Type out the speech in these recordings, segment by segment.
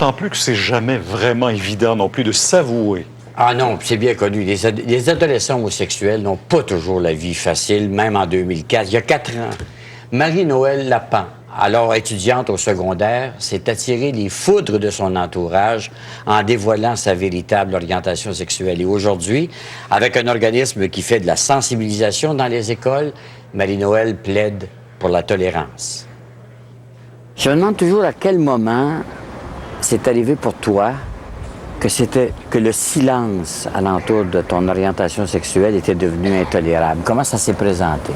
Tant plus que c'est jamais vraiment évident non plus de s'avouer. Ah non, c'est bien connu. Les adolescents homosexuels n'ont pas toujours la vie facile, même en 2004. Il y a 4 ans, Marie-Noël Lapin, alors étudiante au secondaire, s'est attirée les foudres de son entourage en dévoilant sa véritable orientation sexuelle. Et aujourd'hui, avec un organisme qui fait de la sensibilisation dans les écoles, Marie-Noël plaide pour la tolérance. Je me demande toujours à quel moment c'est arrivé pour toi que le silence alentour de ton orientation sexuelle était devenu intolérable. Comment ça s'est présenté?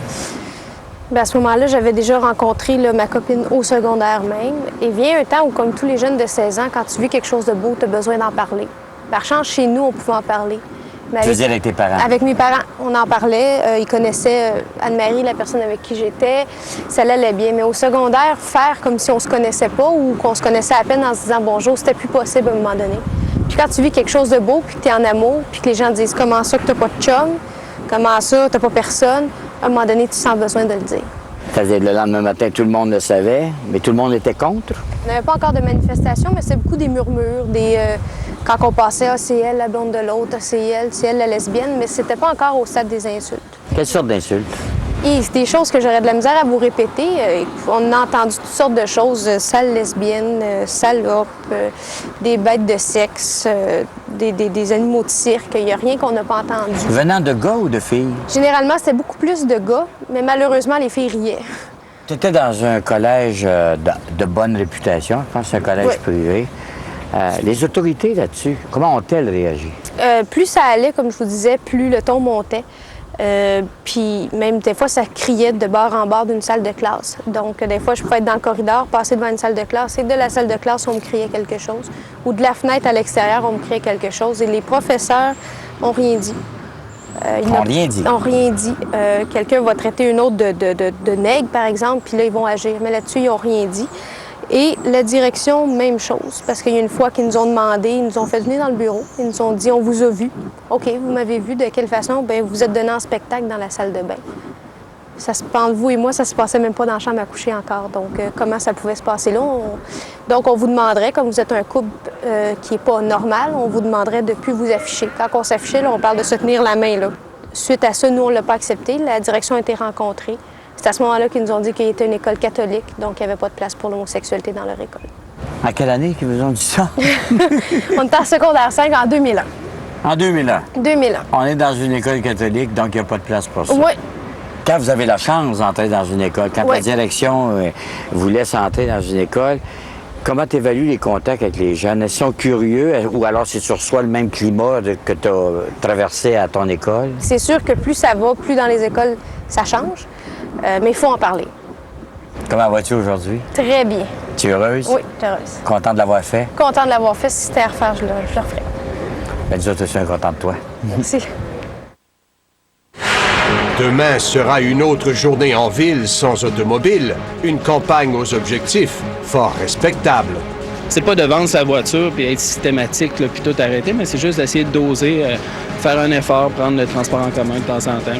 Bien, à ce moment-là, j'avais déjà rencontré là, ma copine au secondaire même. Et vient un temps où, comme tous les jeunes de 16 ans, quand tu vis quelque chose de beau, tu as besoin d'en parler. Par chance, chez nous, on pouvait en parler. Mais Tu veux dire avec tes parents? Avec mes parents, on en parlait. Ils connaissaient Anne-Marie, la personne avec qui j'étais. Ça allait bien. Mais au secondaire, faire comme si on se connaissait pas ou qu'on se connaissait à peine en se disant bonjour, c'était plus possible à un moment donné. Puis quand tu vis quelque chose de beau, puis que tu es en amour, puis que les gens te disent comment ça que tu pas de chum, comment ça, tu pas personne, à un moment donné, tu sens besoin de le dire. C'est-à-dire le lendemain matin, tout le monde le savait, mais tout le monde était contre? Il n'y avait pas encore de manifestation, mais c'est beaucoup des murmures, quand on passait, ah, c'est elle la blonde de l'autre, ah, c'est elle la lesbienne, mais c'était pas encore au stade des insultes. Quelle sorte d'insultes? Et c'est des choses que j'aurais de la misère à vous répéter. On a entendu toutes sortes de choses, sale lesbienne, salope, des bêtes de sexe, des animaux de cirque. Il n'y a rien qu'on n'a pas entendu. Venant de gars ou de filles? Généralement, c'était beaucoup plus de gars, mais malheureusement, les filles riaient. Tu étais dans un collège de bonne réputation, je pense que c'est un collège privé. Les autorités là-dessus, comment ont-elles réagi? Plus ça allait, comme je vous disais, plus le ton montait. Puis même des fois, ça criait de bord en bord d'une salle de classe. Donc des fois, je pouvais être dans le corridor, passer devant une salle de classe et de la salle de classe, on me criait quelque chose. Ou de la fenêtre à l'extérieur, on me criait quelque chose. Et les professeurs n'ont rien dit. Ils n'ont rien dit? Ils n'ont rien dit. Quelqu'un va traiter une autre de nègre, par exemple, puis là, ils vont agir. Mais là-dessus, ils n'ont rien dit. Et la direction, même chose, parce qu'il y a une fois qu'ils nous ont demandé, ils nous ont fait venir dans le bureau, ils nous ont dit « On vous a vu. » OK, vous m'avez vu, de quelle façon? Bien, vous êtes donné en spectacle dans la salle de bain. Ça se entre vous et moi, ça se passait même pas dans la chambre à coucher encore. Donc, comment ça pouvait se passer là? Donc, on vous demanderait, comme vous êtes un couple qui n'est pas normal, on vous demanderait de ne plus vous afficher. Quand on s'affichait, là, on parle de se tenir la main, là. Suite à ça, nous, on ne l'a pas accepté. La direction a été rencontrée. C'est à ce moment-là qu'ils nous ont dit qu'il était une école catholique, donc il n'y avait pas de place pour l'homosexualité dans leur école. À quelle année qu'ils vous ont dit ça? On était en secondaire 5 en 2001. En 2001? 2001. On est dans une école catholique, donc il n'y a pas de place pour ça. Oui. Quand vous avez la chance d'entrer dans une école, quand la direction vous laisse entrer dans une école, comment tu évalues les contacts avec les jeunes? Est-ce qu'ils sont curieux ou alors c'est sur soi le même climat que tu as traversé à ton école? C'est sûr que plus ça va, plus dans les écoles, ça change. Mais il faut en parler. Comment vas-tu aujourd'hui? Très bien. Tu es heureuse? Oui, je suis heureuse. Content de l'avoir fait? Content de l'avoir fait. Si c'était à refaire, je le referais. Ben, nous autres aussi, on est contents de toi. Merci. Demain sera une autre journée en ville sans automobile. Une campagne aux objectifs fort respectables. C'est pas de vendre sa voiture puis être systématique là, puis tout arrêter, mais c'est juste d'essayer de doser, faire un effort, prendre le transport en commun de temps en temps.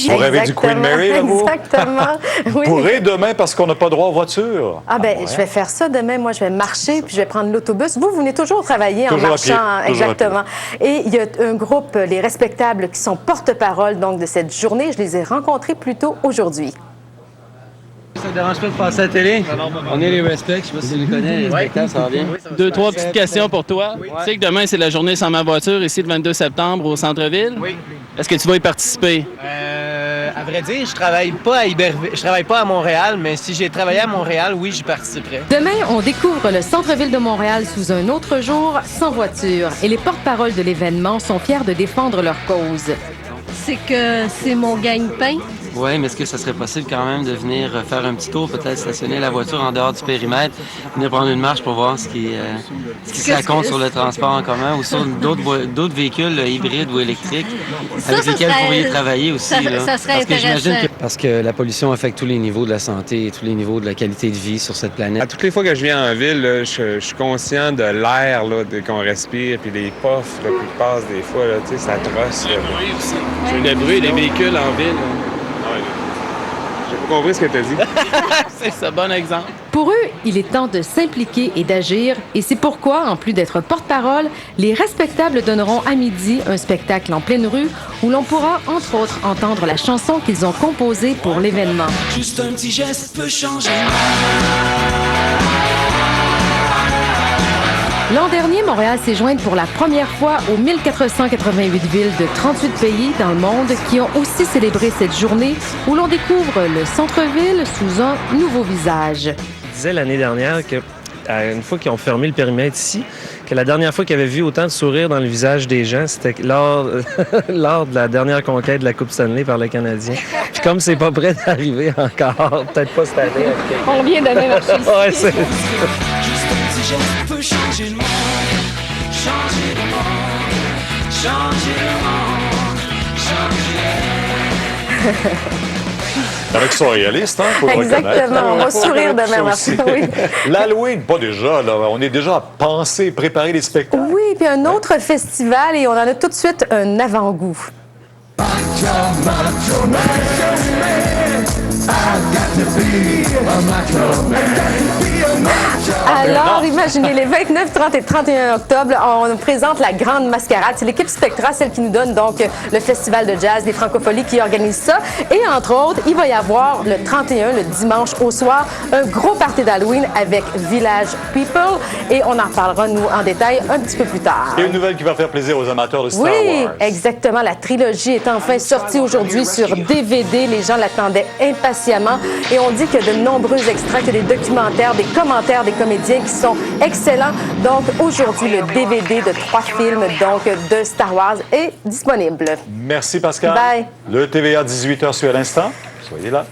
Vous rêvez du Queen Mary, là, vous? Exactement. Vous Oui. pourrez demain parce qu'on n'a pas droit aux voitures. Ah ben, je vais faire ça demain. Moi, je vais marcher puis je vais prendre l'autobus. Vous venez toujours travailler Toujours en à pied, marchant. toujours à Exactement. Et il y a un groupe, les Respectables, qui sont porte-parole donc de cette journée. Je les ai rencontrés plus tôt aujourd'hui. Ça ne dérange pas de passer à la télé? On est les Respects, je sais pas si tu les connais, les spectacles, ça va bien? Deux, trois petites questions pour toi. Tu sais que demain, c'est la journée sans ma voiture, ici, le 22 septembre, au centre-ville. Oui. Est-ce que tu vas y participer? À vrai dire, je travaille pas à Iberville, je travaille pas à Montréal, mais si j'ai travaillé à Montréal, oui, j'y participerai. Demain, on découvre le centre-ville de Montréal sous un autre jour, sans voiture. Et les porte-paroles de l'événement sont fiers de défendre leur cause. C'est que c'est mon gagne-pain. Oui, mais est-ce que ça serait possible quand même de venir faire un petit tour, peut-être stationner la voiture en dehors du périmètre, venir prendre une marche pour voir ce qui se raconte sur le transport en commun ou sur d'autres véhicules hybrides ou électriques avec lesquels vous pourriez travailler aussi? Ça serait intéressant. Parce que la pollution affecte tous les niveaux de la santé et tous les niveaux de la qualité de vie sur cette planète. À toutes les fois que je viens en ville, là, je suis conscient de l'air là, qu'on respire, puis les puffs là, qui passent des fois, là, tu sais, ça trosse. Le bruit des véhicules en ville. J'ai pas compris ce que tu as dit. C'est ça, bon exemple. Pour eux, il est temps de s'impliquer et d'agir, et c'est pourquoi, en plus d'être porte-parole, les respectables donneront à midi un spectacle en pleine rue où l'on pourra, entre autres, entendre la chanson qu'ils ont composée pour l'événement. Juste un petit geste peut changer. L'an dernier, Montréal s'est jointe pour la première fois aux 1488 villes de 38 pays dans le monde qui ont aussi célébré cette journée où l'on découvre le centre-ville sous un nouveau visage. Je disais l'année dernière que, une fois qu'ils ont fermé le périmètre ici, que la dernière fois qu'ils avaient vu autant de sourires dans le visage des gens, c'était lors de la dernière conquête de la Coupe Stanley par le Canadien. Puis comme c'est pas prêt d'arriver encore, peut-être pas cette année. On vient de même marcher ici. Ouais, c'est... Juste un petit geste peut changer le monde. Changer le monde. Changer le monde. Changer. Avec qu'ils sont réalistes, hein, faut le reconnaître. Exactement, on va sourire demain, Martin. Oui. L'Halloween, pas déjà, là. On est déjà à penser, préparer les spectacles. Oui, puis un autre festival et on en a tout de suite un avant-goût. Alors, imaginez, les 29, 30 et 31 octobre, on présente la Grande Mascarade. C'est l'équipe Spectra, celle qui nous donne donc le Festival de jazz des Francopholies qui organise ça. Et entre autres, il va y avoir le 31, le dimanche au soir, un gros party d'Halloween avec Village People. Et on en parlera, nous, en détail un petit peu plus tard. Et une nouvelle qui va faire plaisir aux amateurs de Star Wars. Oui, exactement. La trilogie est enfin sortie aujourd'hui sur DVD. Les gens l'attendaient impatiemment. Et on dit qu'il y a de nombreux extraits, qu'il y a des documentaires, des commentaires des comédiens qui sont excellents. Donc, aujourd'hui, le DVD de 3 films donc, de Star Wars est disponible. Merci, Pascal. Bye. Le TVA 18h suit à l'instant. Soyez là.